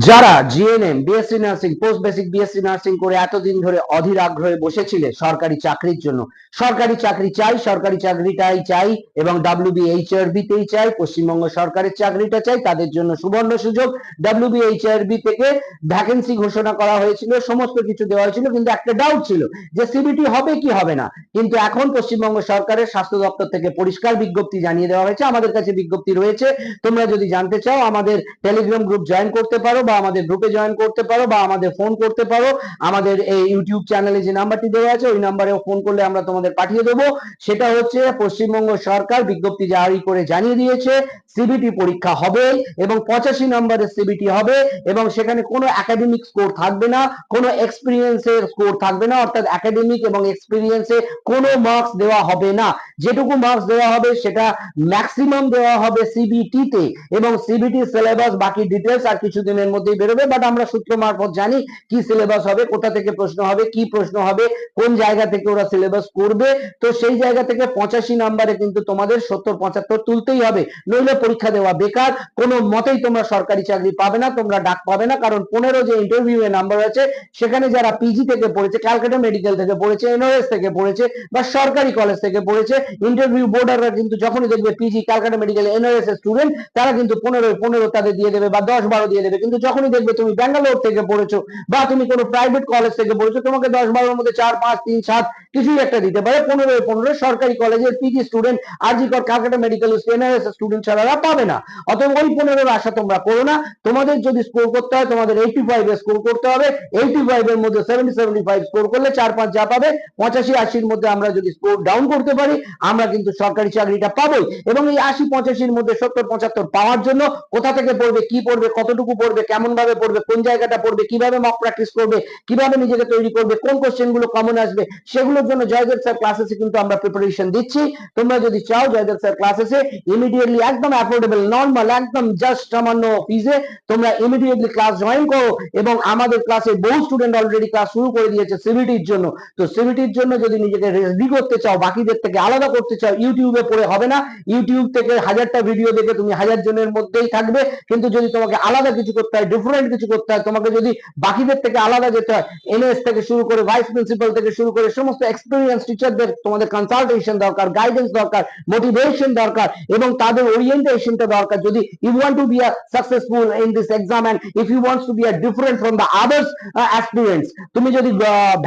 যারা GNM, BSc nursing, post basic BSc nursing করে এতদিন ধরে অধীর আগ্রহে বসেছিলে সরকারি চাকরির জন্য, সরকারি চাকরি চাই, সরকারি চাকরিটাই চাই এবং ডাব্লিউবিএইচআরবি তেই চাই, পশ্চিমবঙ্গ সরকারের চাকরিটা চাই, তাদের জন্য সুবর্ণ সুযোগ। ডাব্লিউবিএইচআরবি থেকে ভ্যাকেন্সি ঘোষণা করা হয়েছিল, সমস্ত কিছু দেওয়া হয়েছিল, কিন্তু একটা ডাউট ছিল যে সিবিটি হবে কি হবে না। কিন্তু এখন পশ্চিমবঙ্গ সরকারের স্বাস্থ্য দপ্তর থেকে পরিষ্কার বিজ্ঞপ্তি জানিয়ে দেওয়া হয়েছে, আমাদের কাছে বিজ্ঞপ্তি রয়েছে। তোমরা যদি জানতে চাও আমাদের টেলিগ্রাম গ্রুপ জয়েন করতে পারো বা আমাদের গ্রুপে জয়েন করতে পারো বা আমাদের ফোন করতে পারো। আমাদের এই ইউটিউব চ্যানেলে যে নাম্বারটি দেওয়া আছে ওই নাম্বারে ফোন করলে আমরা তোমাদের পাঠিয়ে দেবো। সেটা হচ্ছে পশ্চিমবঙ্গ সরকার বিজ্ঞপ্তি জারি করে জানিয়ে দিয়েছে সিবিটি পরীক্ষা হবে এবং 85 নম্বরের সিবিটি হবে এবং সেখানে কোনো একাডেমিক স্কোর থাকবে না, কোনো এক্সপিরিয়েন্সের স্কোর থাকবে না, অর্থাৎ একাডেমিক এবং এক্সপিরিয়েন্সে কোনো মার্কস দেওয়া হবে না। যেটুকু মার্কস দেওয়া হবে সেটা ম্যাক্সিমাম দেওয়া হবে সিবিটি তে এবং সিবিটি সিলেবাস বাকি ডিটেলস আর কিছুদিনের মধ্যেই বেরোবে। বাট আমরা সূত্র মারফত জানি কি সিলেবাস হবে, কোথা থেকে প্রশ্ন হবে, কি প্রশ্ন হবে, কোন জায়গা থেকে ওরা সিলেবাস করবে। তো সেই জায়গা থেকে 85 নম্বরে কিন্তু তোমাদের 70-75 তুলতেই হবে, নইলে পরীক্ষা দেওয়া বেকার। কোনো মতেই তোমরা সরকারি চাকরি পাবে না, তোমরা ডাক পাবে না। কারণ 15 যে ইন্টারভিউ এর নাম্বার আছে সেখানে যারা পিজি থেকে পড়েছে, ক্যালকাটা মেডিকেল থেকে পড়েছে, এনওএস থেকে পড়েছে বা সরকারি কলেজ থেকে পড়েছে, ইন্টারভিউ বোর্ডাররা কিন্তু যখনই দেখবে পিজি, ক্যালকাটা মেডিকেল, এনওএস এর স্টুডেন্ট, তারা কিন্তু 15 তাদের দিয়ে দেবে বা 10-12 দিয়ে দেবে। কিন্তু যখনই দেখবে তুমি ব্যাঙ্গালোর থেকে পড়েছো বা তুমি কোনো প্রাইভেট কলেজ থেকে পড়েছো, তোমাকে 10-12 মধ্যে 4, 5, 3, 7 কিছুই একটা দিতে পারে। 15 সরকারি কলেজের PG student, RG Kar, Calcutta medical, nos student ছাড়া পাবে না। অতএব ওই 15 আশা তোমরা করো না। তোমাদের যদি স্কোর করতে হয় তোমাদের 85 এ স্কোর করতে হবে। 85 এর মধ্যে 70-75 স্কোর করলে 4-5 যা পাবে, 85-80 মধ্যে আমরা যদি স্কোর ডাউন করতে পারি আমরা কিন্তু সরকারি চাকরিটা পাবোই। এবং এই 80-85 মধ্যে 70-75 পাওয়ার জন্য কোথা থেকে পড়বে, কি পড়বে, কতটুকু পড়বে, কেমন ভাবে পড়বে, কোন জায়গাটা পড়বে, কিভাবে মক প্র্যাকটিস করবে, কিভাবে নিজেকে তৈরি করবে, কোন কোশ্চেন গুলো কমন আসবে, সেগুলোর জন্য জয়দেব স্যার ক্লাসেসে কিন্তু আমরা প্রিপারেশন দিচ্ছি। তোমরা যদি চাও জয়দেব স্যার ক্লাসেসে ইমিডিয়েটলি একদম অ্যাফোর্ডেবল, নর্মাল, একদম জাস্ট সামান্য ফিজে তোমরা ইমিডিয়েটলি ক্লাস জয়েন করো। এবং আমাদের ক্লাসে বহু স্টুডেন্ট অলরেডি ক্লাস শুরু করে দিয়েছে সিবিটির জন্য। তো সিবিটির জন্য যদি নিজেকে রেডি করতে চাও, বাকিদের থেকে আলাদা করতে চাও, ইউটিউবে পড়ে হবে না। ইউটিউব থেকে 1000টা ভিডিও দেখে তুমি 1000 জনের মধ্যেই থাকবে। কিন্তু যদি তোমাকে আলাদা কিছু করতে হয়, ডিফারেন্ট কিছু করতে হয়, তোমাকে যদি বাকিদের থেকে আলাদা যেতে হয়, এনএস থেকে শুরু করে ভাইস প্রিন্সিপাল থেকে শুরু করে সমস্ত এক্সপিরিয়েন্স টিচারদের তোমাদের কনসালটেশন দরকার, গাইডেন্স দরকার, মোটিভেশন দরকার এবং তাদের ওরিয়েন্টেশনটা দরকার। যদি you want to be a successful in this exam and if you wants to be a different from the others aspirants, তুমি যদি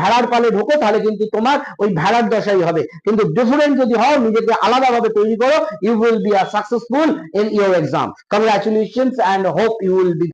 ভেড়ার পালে ঢোকো তাহলে কিন্তু তোমার ওই ভেড়ার দশাই হবে। কিন্তু ডিফারেন্ট যদি হও, নিজেকে আলাদাভাবে তৈরি করো, you will be a successful in your exam. Congratulations and hope you will be